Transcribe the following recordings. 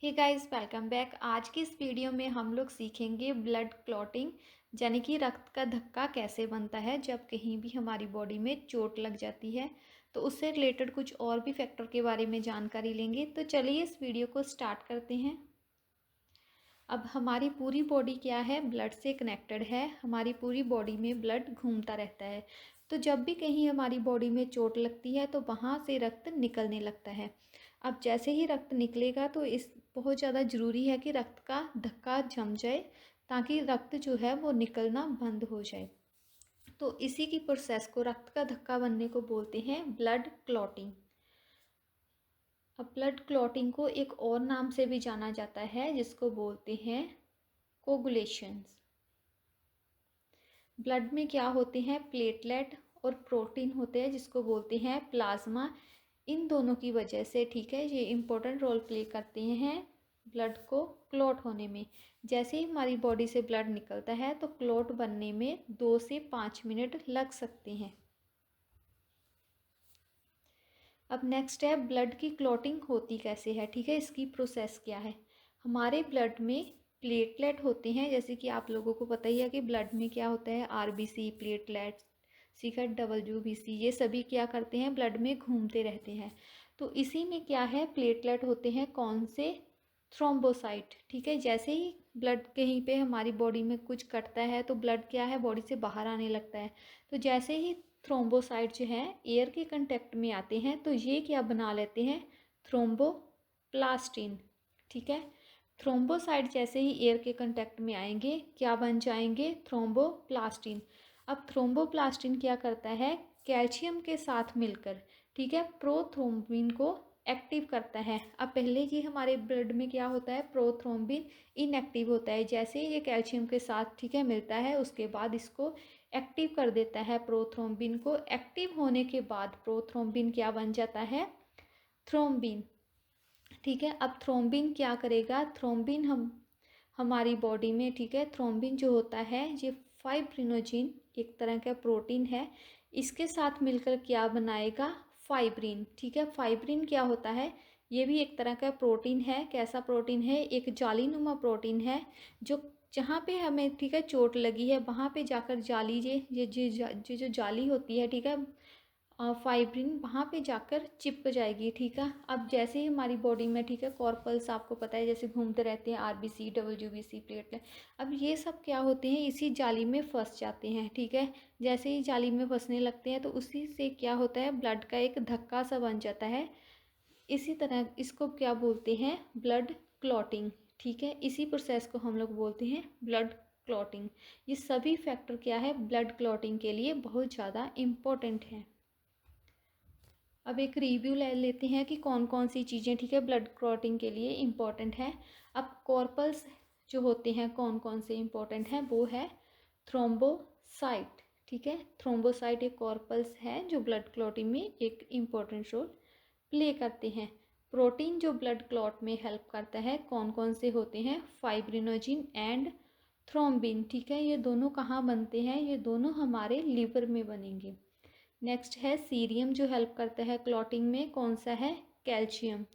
Hey guys, welcome back. आज की इस वीडियो में हम लोग सीखेंगे ब्लड क्लॉटिंग, यानी कि रक्त का धक्का कैसे बनता है जब कहीं भी हमारी बॉडी में चोट लग जाती है। तो उससे रिलेटेड कुछ और भी फैक्टर के बारे में जानकारी लेंगे। तो चलिए इस वीडियो को स्टार्ट करते हैं। अब हमारी पूरी बॉडी क्या है, ब्लड से कनेक्टेड है। हमारी पूरी बॉडी में ब्लड घूमता रहता है। तो जब भी कहीं हमारी बॉडी में चोट लगती है तो वहाँ से रक्त निकलने लगता है। अब जैसे ही रक्त निकलेगा तो इस बहुत ज़्यादा ज़रूरी है कि रक्त का धक्का जम जाए, ताकि रक्त जो है वो निकलना बंद हो जाए। तो इसी की प्रोसेस को, रक्त का धक्का बनने को बोलते हैं ब्लड क्लॉटिंग। अब ब्लड क्लॉटिंग को एक और नाम से भी जाना जाता है, जिसको बोलते हैं कोगुलेशंस। ब्लड में क्या होते हैं, प्लेटलेट और प्रोटीन होते हैं, जिसको बोलते हैं प्लाज्मा। इन दोनों की वजह से, ठीक है, ये इम्पोर्टेंट रोल प्ले करते हैं ब्लड को क्लॉट होने में। जैसे ही हमारी बॉडी से ब्लड निकलता है तो क्लॉट बनने में 2 से 5 मिनट लग सकते हैं। अब नेक्स्ट है, ब्लड की क्लॉटिंग होती कैसे है, ठीक है, इसकी प्रोसेस क्या है। हमारे ब्लड में प्लेटलेट होते हैं, जैसे कि आप लोगों को पता ही है कि ब्लड में क्या होता है, आरबीसी, प्लेटलेट, सीकर, डब्ल्यूबीसी, ये सभी क्या करते हैं, ब्लड में घूमते रहते हैं। तो इसी में क्या है, प्लेटलेट होते हैं कौन से, थ्रोम्बोसाइट। ठीक है, जैसे ही ब्लड कहीं पे हमारी बॉडी में कुछ कटता है तो ब्लड क्या है, बॉडी से बाहर आने लगता है। तो जैसे ही थ्रोम्बोसाइट जो है एयर के कांटेक्ट में आते हैं तो ये क्या बना लेते हैं, थ्रोम्बोप्लास्टिन। ठीक है, थ्रोम्बोसाइट जैसे ही एयर के कांटेक्ट में आएंगे क्या बन जाएंगे, थ्रोम्बोप्लास्टिन। अब थ्रोम्बोप्लास्टिन क्या करता है, कैल्शियम के साथ मिलकर, ठीक है, प्रोथ्रोम्बिन को एक्टिव करता है। अब पहले ये हमारे ब्लड में क्या होता है, प्रोथ्रोम्बिन इनएक्टिव होता है। जैसे ही ये कैल्शियम के साथ, ठीक है, मिलता है, उसके बाद इसको एक्टिव कर देता है। प्रोथ्रोम्बिन को एक्टिव होने के बाद प्रोथ्रोम्बिन क्या बन जाता है, थ्रोम्बिन। ठीक है, अब थ्रोम्बिन क्या करेगा, थ्रोम्बिन हमारी बॉडी में, ठीक है, थ्रोम्बिन जो होता है ये फाइब्रिनोजिन, एक तरह का प्रोटीन है, इसके साथ मिलकर क्या बनाएगा, फाइब्रिन। ठीक है, फाइब्रिन क्या होता है, ये भी एक तरह का प्रोटीन है। कैसा प्रोटीन है, एक जालीनुमा प्रोटीन है, जो जहाँ पे हमें, ठीक है, चोट लगी है वहाँ पे जाकर जाली, ये जो जाली होती है, ठीक है, फाइब्रिन वहाँ पे जाकर चिपक जाएगी। ठीक है, अब जैसे ही हमारी बॉडी में, ठीक है, कॉर्पल्स आपको पता है जैसे घूमते रहते हैं, आरबीसी, डब्ल्यूबीसी, प्लेटलेट, अब ये सब क्या होते हैं, इसी जाली में फंस जाते हैं। ठीक है, जैसे ही जाली में फंसने लगते हैं तो उसी से क्या होता है, ब्लड का एक धक्का सा बन जाता है। इसी तरह इसको क्या बोलते हैं, ब्लड क्लॉटिंग। ठीक है, इसी प्रोसेस को हम लोग बोलते हैं ब्लड क्लॉटिंग। ये सभी फैक्टर क्या है, ब्लड क्लॉटिंग के लिए बहुत ज़्यादा इम्पोर्टेंट है। अब एक रिव्यू ले लेते हैं कि कौन कौन सी चीज़ें, ठीक है, ब्लड क्लॉटिंग के लिए इम्पॉर्टेंट है। अब कॉर्पल्स जो होते हैं कौन कौन से इम्पॉर्टेंट हैं, वो है थ्रोम्बोसाइट। ठीक है, थ्रोम्बोसाइट एक कॉर्पल्स है जो ब्लड क्लॉटिंग में एक इम्पॉर्टेंट रोल प्ले करते हैं। प्रोटीन जो ब्लड क्लॉट में हेल्प करता है, कौन कौन से होते हैं, फाइब्रिनोजिन एंड थ्रोम्बिन। ठीक है, ये दोनों कहाँ बनते हैं, ये दोनों हमारे लीवर में बनेंगे। नेक्स्ट है सीरियम जो हेल्प करता है क्लॉटिंग में, कौन सा है, कैल्शियम।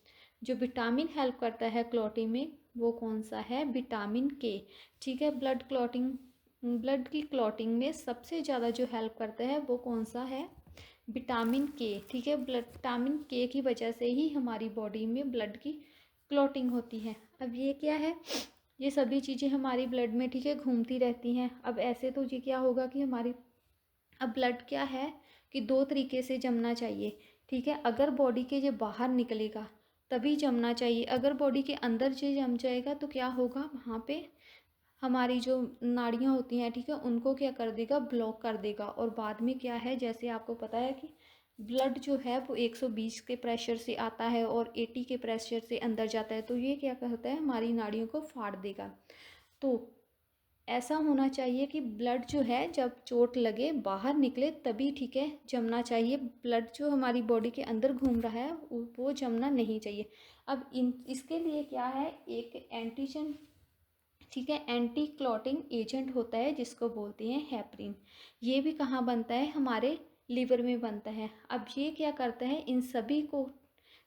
जो विटामिन हेल्प करता है क्लॉटिंग में, वो कौन सा है, विटामिन के। ठीक है, ब्लड की क्लॉटिंग में सबसे ज़्यादा जो हेल्प करता है वो कौन सा है, विटामिन के। ठीक है, विटामिन के की वजह से ही हमारी बॉडी में ब्लड की क्लॉटिंग होती है। अब ये क्या है, ये सभी चीज़ें हमारी ब्लड में, ठीक है, घूमती रहती हैं। अब ऐसे तो ये क्या होगा कि हमारी, अब ब्लड क्या है कि 2 तरीके से जमना चाहिए। ठीक है, अगर बॉडी के ये बाहर निकलेगा तभी जमना चाहिए। अगर बॉडी के अंदर ये जम जाएगा तो क्या होगा, वहाँ पे हमारी जो नाड़ियाँ होती हैं, ठीक है, उनको क्या कर देगा, ब्लॉक कर देगा। और बाद में क्या है, जैसे आपको पता है कि ब्लड जो है वो 120 के प्रेशर से आता है और 80 के प्रेशर से अंदर जाता है, तो ये क्या करता है, हमारी नाड़ियों को फाड़ देगा। तो ऐसा होना चाहिए कि ब्लड जो है जब चोट लगे बाहर निकले तभी, ठीक है, जमना चाहिए। ब्लड जो हमारी बॉडी के अंदर घूम रहा है वो जमना नहीं चाहिए। अब इसके लिए क्या है, एक एंटीजन, ठीक है, एंटी क्लॉटिंग एजेंट होता है जिसको बोलते हैं हेपरिन। ये भी कहाँ बनता है, हमारे लीवर में बनता है। अब ये क्या करता है, इन सभी को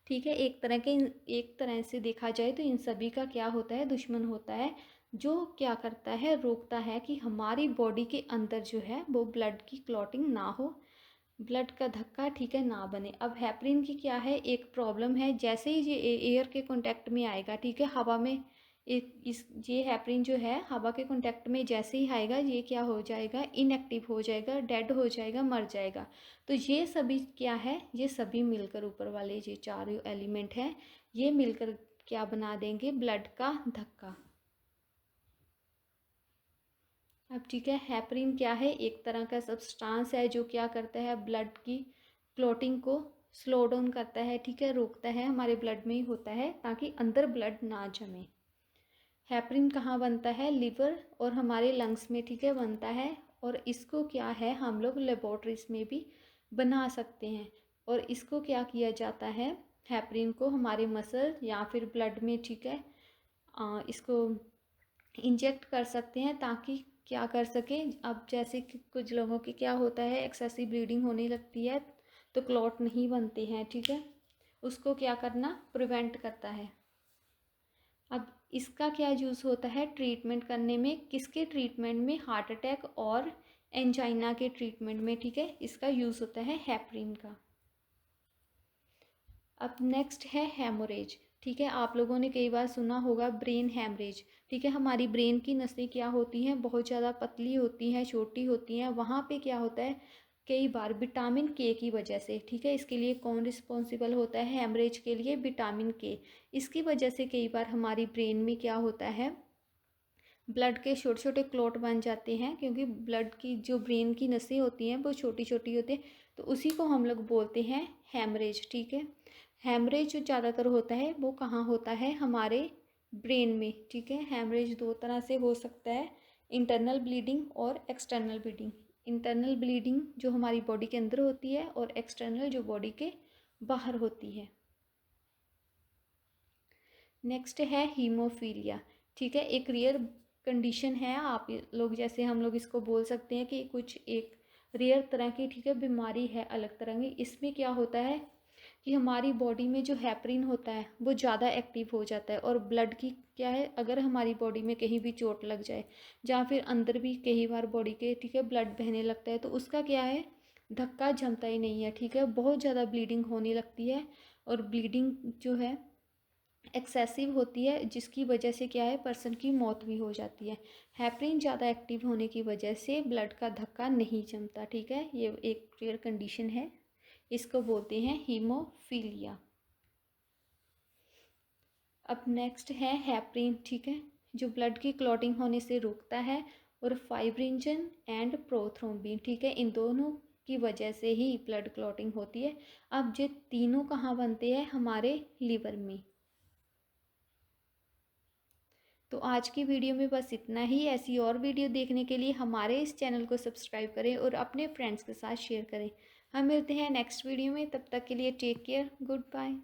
ठीक है। एक तरह से देखा जाए तो इन सभी का क्या होता है, दुश्मन होता है, जो क्या करता है, रोकता है कि हमारी बॉडी के अंदर जो है वो ब्लड की क्लॉटिंग ना हो, ब्लड का धक्का, ठीक है, ना बने। अब हेपरिन की क्या है, एक प्रॉब्लम है, जैसे ही ये एयर के कांटेक्ट में आएगा, ठीक है, हवा में, ये हेपरिन जो है हवा के कांटेक्ट में जैसे ही आएगा, ये क्या हो जाएगा, इनएक्टिव हो जाएगा, डेड हो जाएगा, मर जाएगा। तो ये सभी क्या है, ये सभी मिलकर, ऊपर वाले ये चार एलिमेंट हैं, ये मिलकर क्या बना देंगे, ब्लड का धक्का। अब ठीक है, हेपरिन क्या है, एक तरह का सब्सटेंस है जो क्या करता है, ब्लड की क्लॉटिंग को स्लो डाउन करता है, ठीक है, रोकता है, हमारे ब्लड में ही होता है ताकि अंदर ब्लड ना जमे। हेपरिन कहाँ बनता है, लिवर और हमारे लंग्स में, ठीक है, बनता है। और इसको क्या है, हम लोग लेबोरेटरीज में भी बना सकते हैं। और इसको क्या किया जाता है, हेपरिन को हमारे मसल या फिर ब्लड में, ठीक है, इसको इंजेक्ट कर सकते हैं ताकि क्या कर सकें। अब जैसे कि कुछ लोगों की क्या होता है, एक्सेसिव ब्लीडिंग होने लगती है तो क्लॉट नहीं बनते हैं, ठीक है, उसको क्या करना, प्रिवेंट करता है। अब इसका क्या यूज़ होता है ट्रीटमेंट करने में, किसके ट्रीटमेंट में, हार्ट अटैक और एंजाइना के ट्रीटमेंट में, ठीक है, इसका यूज़ होता है हेपरिन का। अब नेक्स्ट है हेमोरेज, ठीक है, आप लोगों ने कई बार सुना होगा ब्रेन हेमरेज, ठीक है, हमारी ब्रेन की नसें क्या होती हैं, बहुत ज़्यादा पतली होती हैं, छोटी होती हैं, वहाँ पे क्या होता है, कई बार विटामिन के की वजह से, ठीक है, इसके लिए कौन रिस्पॉन्सिबल होता है, हेमरेज के लिए विटामिन के, इसकी वजह से कई बार हमारी ब्रेन में क्या होता है, ब्लड के छोटे छोटे क्लॉट बन जाते हैं, क्योंकि ब्लड की जो ब्रेन की नसें होती हैं वो छोटी छोटी होती हैं, तो उसी को हम लोग बोलते हैं हेमरेज, ठीक है। हेमरेज जो ज़्यादातर होता है वो कहाँ होता है, हमारे ब्रेन में, ठीक है। हेमरेज दो तरह से हो सकता है, इंटरनल ब्लीडिंग और एक्सटर्नल ब्लीडिंग। इंटरनल ब्लीडिंग जो हमारी बॉडी के अंदर होती है और एक्सटर्नल जो बॉडी के बाहर होती है। नेक्स्ट है हीमोफीलिया, ठीक है, एक रेयर कंडीशन है, आप लोग जैसे हम लोग इसको बोल सकते हैं कि कुछ एक रेयर तरह की, ठीक है, बीमारी है, अलग तरह की। इसमें क्या होता है कि हमारी बॉडी में जो हेपरिन होता है वो ज़्यादा एक्टिव हो जाता है, और ब्लड की क्या है, अगर हमारी बॉडी में कहीं भी चोट लग जाए या फिर अंदर भी कई बार बॉडी के, ठीक है, ब्लड बहने लगता है, तो उसका क्या है, धक्का जमता ही नहीं है, ठीक है, बहुत ज़्यादा ब्लीडिंग होने लगती है, और ब्लीडिंग जो है एक्सेसिव होती है, जिसकी वजह से क्या है, पर्सन की मौत भी हो जाती है। हेपरिन ज़्यादा एक्टिव होने की वजह से ब्लड का धक्का नहीं जमता, ठीक है, ये एक रेयर कंडीशन है, इसको बोलते हैं हीमोफीलिया। अब नेक्स्ट है हेपरिन, ठीक है, जो ब्लड की क्लॉटिंग होने से रोकता है, और फाइब्रिंजन एंड प्रोथ्रोम्बिन, ठीक है, इन दोनों की वजह से ही ब्लड क्लॉटिंग होती है। अब ये तीनों कहाँ बनते हैं, हमारे लिवर में। तो आज की वीडियो में बस इतना ही। ऐसी और वीडियो देखने के लिए हमारे इस चैनल को सब्सक्राइब करें और अपने फ्रेंड्स के साथ शेयर करें। हम मिलते हैं नेक्स्ट वीडियो में, तब तक के लिए टेक केयर, गुड बाय।